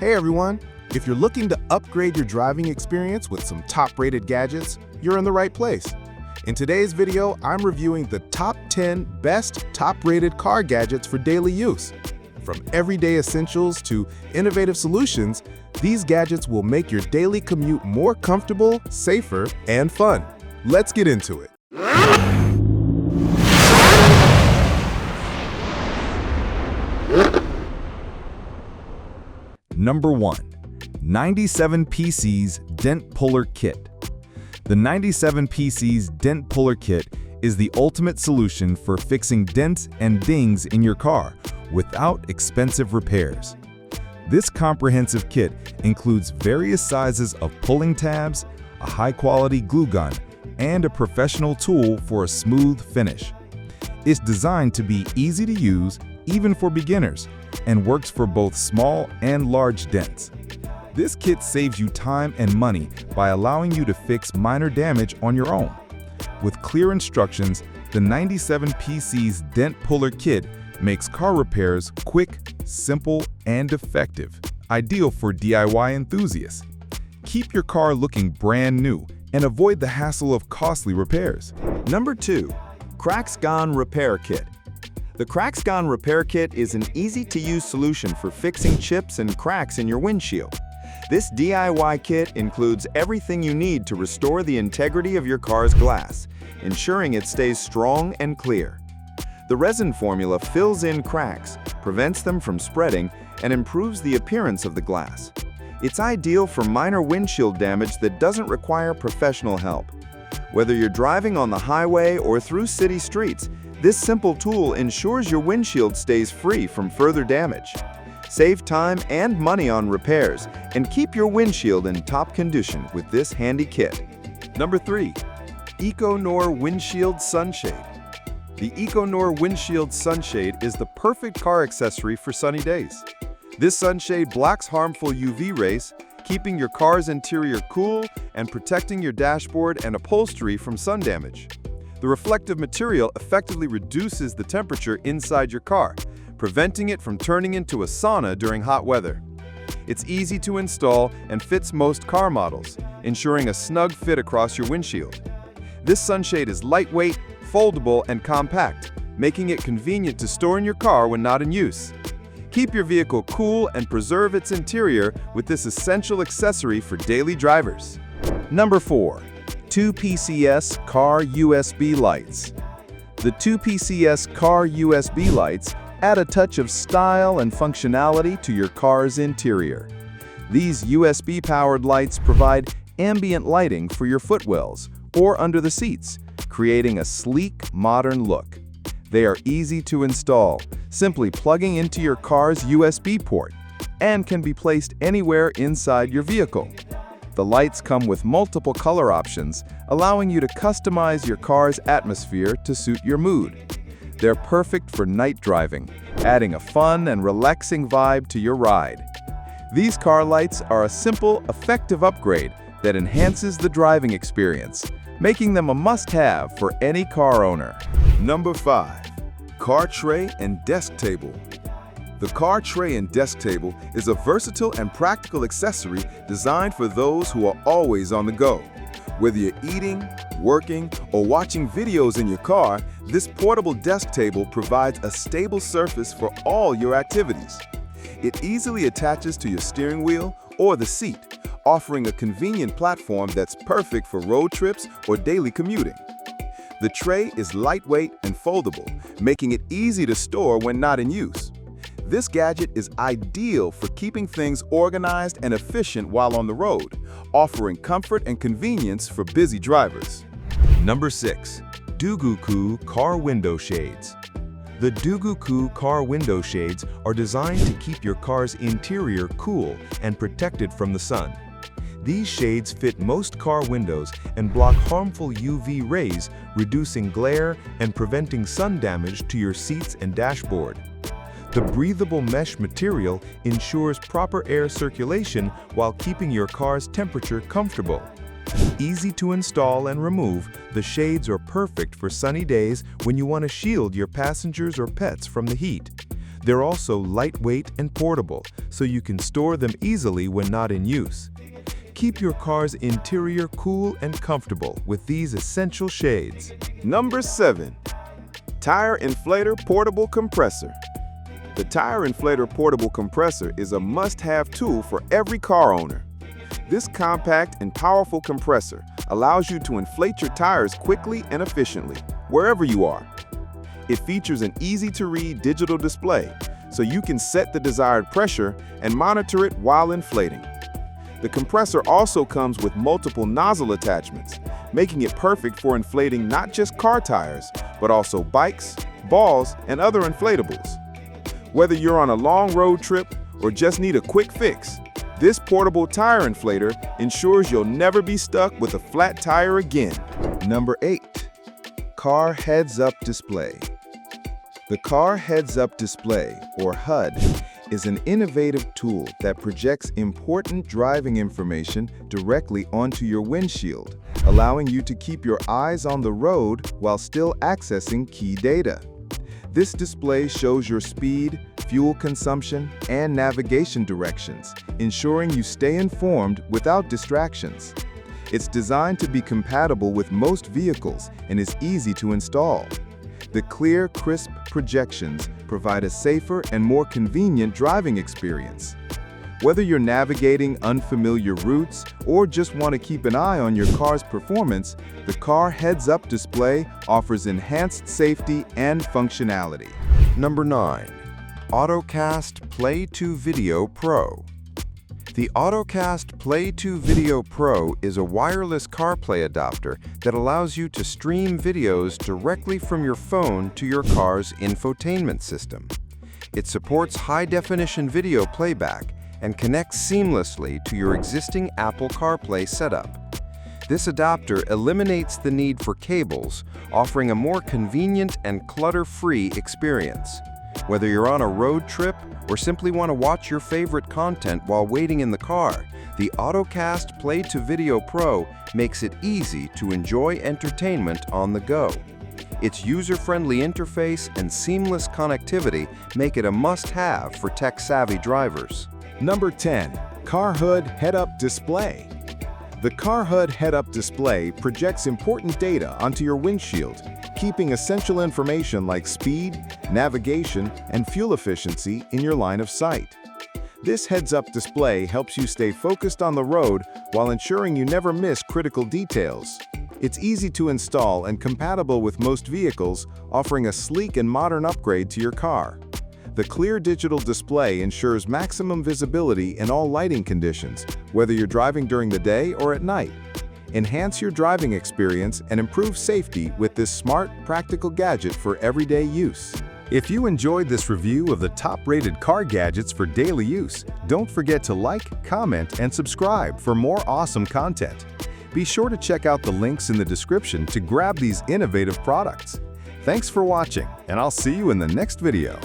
Hey everyone! If you're looking to upgrade your driving experience with some top-rated gadgets, you're in the right place. In today's video, I'm reviewing the top 10 best top-rated car gadgets for daily use. From everyday essentials to innovative solutions, these gadgets will make your daily commute more comfortable, safer, and fun. Let's get into it. Number 1. 97PC's Dent Puller Kit. The 97PC's Dent Puller Kit is the ultimate solution for fixing dents and dings in your car without expensive repairs. This comprehensive kit includes various sizes of pulling tabs, a high-quality glue gun, and a professional tool for a smooth finish. It's designed to be easy to use, even for beginners, and works for both small and large dents. This kit saves you time and money by allowing you to fix minor damage on your own. With clear instructions, the 97PC's Dent Puller Kit makes car repairs quick, simple, and effective, ideal for DIY enthusiasts. Keep your car looking brand new and avoid the hassle of costly repairs. Number 2. Cracks Gone Repair Kit. The Cracks Gone Repair Kit is an easy-to-use solution for fixing chips and cracks in your windshield. This DIY kit includes everything you need to restore the integrity of your car's glass, ensuring it stays strong and clear. The resin formula fills in cracks, prevents them from spreading, and improves the appearance of the glass. It's ideal for minor windshield damage that doesn't require professional help. Whether you're driving on the highway or through city streets, this simple tool ensures your windshield stays free from further damage. Save time and money on repairs and keep your windshield in top condition with this handy kit. Number 3. EcoNor Windshield Sunshade. The EcoNor Windshield Sunshade is the perfect car accessory for sunny days. This sunshade blocks harmful UV rays, keeping your car's interior cool and protecting your dashboard and upholstery from sun damage. The reflective material effectively reduces the temperature inside your car, preventing it from turning into a sauna during hot weather. It's easy to install and fits most car models, ensuring a snug fit across your windshield. This sunshade is lightweight, foldable, and compact, making it convenient to store in your car when not in use. Keep your vehicle cool and preserve its interior with this essential accessory for daily drivers. Number 4. 2PCS Car USB Lights. The 2PCS Car USB Lights add a touch of style and functionality to your car's interior. These USB-powered lights provide ambient lighting for your footwells or under the seats, creating a sleek, modern look. They are easy to install, simply plugging into your car's USB port, and can be placed anywhere inside your vehicle. The lights come with multiple color options, allowing you to customize your car's atmosphere to suit your mood. They're perfect for night driving, adding a fun and relaxing vibe to your ride. These car lights are a simple, effective upgrade that enhances the driving experience, making them a must-have for any car owner. Number 5. Car Tray and Desk Table. The car tray and desk table is a versatile and practical accessory designed for those who are always on the go. Whether you're eating, working, or watching videos in your car, this portable desk table provides a stable surface for all your activities. It easily attaches to your steering wheel or the seat, offering a convenient platform that's perfect for road trips or daily commuting. The tray is lightweight and foldable, making it easy to store when not in use. This gadget is ideal for keeping things organized and efficient while on the road, offering comfort and convenience for busy drivers. Number 6. Doogoo Car Window Shades. The Doogoo Car Window Shades are designed to keep your car's interior cool and protected from the sun. These shades fit most car windows and block harmful UV rays, reducing glare and preventing sun damage to your seats and dashboard. The breathable mesh material ensures proper air circulation while keeping your car's temperature comfortable. Easy to install and remove, the shades are perfect for sunny days when you want to shield your passengers or pets from the heat. They're also lightweight and portable, so you can store them easily when not in use. Keep your car's interior cool and comfortable with these essential shades. Number 7. Tire Inflator Portable Compressor. The Tire Inflator Portable Compressor is a must-have tool for every car owner. This compact and powerful compressor allows you to inflate your tires quickly and efficiently, wherever you are. It features an easy-to-read digital display, so you can set the desired pressure and monitor it while inflating. The compressor also comes with multiple nozzle attachments, making it perfect for inflating not just car tires, but also bikes, balls, and other inflatables. Whether you're on a long road trip or just need a quick fix, this portable tire inflator ensures you'll never be stuck with a flat tire again. Number 8. Car Heads-Up Display. The Car Heads-Up Display, or HUD, is an innovative tool that projects important driving information directly onto your windshield, allowing you to keep your eyes on the road while still accessing key data. This display shows your speed, fuel consumption, and navigation directions, ensuring you stay informed without distractions. It's designed to be compatible with most vehicles and is easy to install. The clear, crisp projections provide a safer and more convenient driving experience. Whether you're navigating unfamiliar routes or just want to keep an eye on your car's performance, the Car Heads-Up Display offers enhanced safety and functionality. Number 9. AutoCast Play 2 Video Pro. The AutoCast Play 2 Video Pro is a wireless CarPlay adapter that allows you to stream videos directly from your phone to your car's infotainment system. It supports high-definition video playback and connects seamlessly to your existing Apple CarPlay setup. This adapter eliminates the need for cables, offering a more convenient and clutter-free experience. Whether you're on a road trip or simply want to watch your favorite content while waiting in the car, the AutoCast Play 2 Video Pro makes it easy to enjoy entertainment on the go. Its user-friendly interface and seamless connectivity make it a must-have for tech-savvy drivers. Number 10. Car Hood Head-Up Display. The Car Hood Head-Up Display projects important data onto your windshield, keeping essential information like speed, navigation, and fuel efficiency in your line of sight. This heads-up display helps you stay focused on the road while ensuring you never miss critical details. It's easy to install and compatible with most vehicles, offering a sleek and modern upgrade to your car. The clear digital display ensures maximum visibility in all lighting conditions, whether you're driving during the day or at night. Enhance your driving experience and improve safety with this smart, practical gadget for everyday use. If you enjoyed this review of the top-rated car gadgets for daily use, don't forget to like, comment, and subscribe for more awesome content. Be sure to check out the links in the description to grab these innovative products. Thanks for watching, and I'll see you in the next video.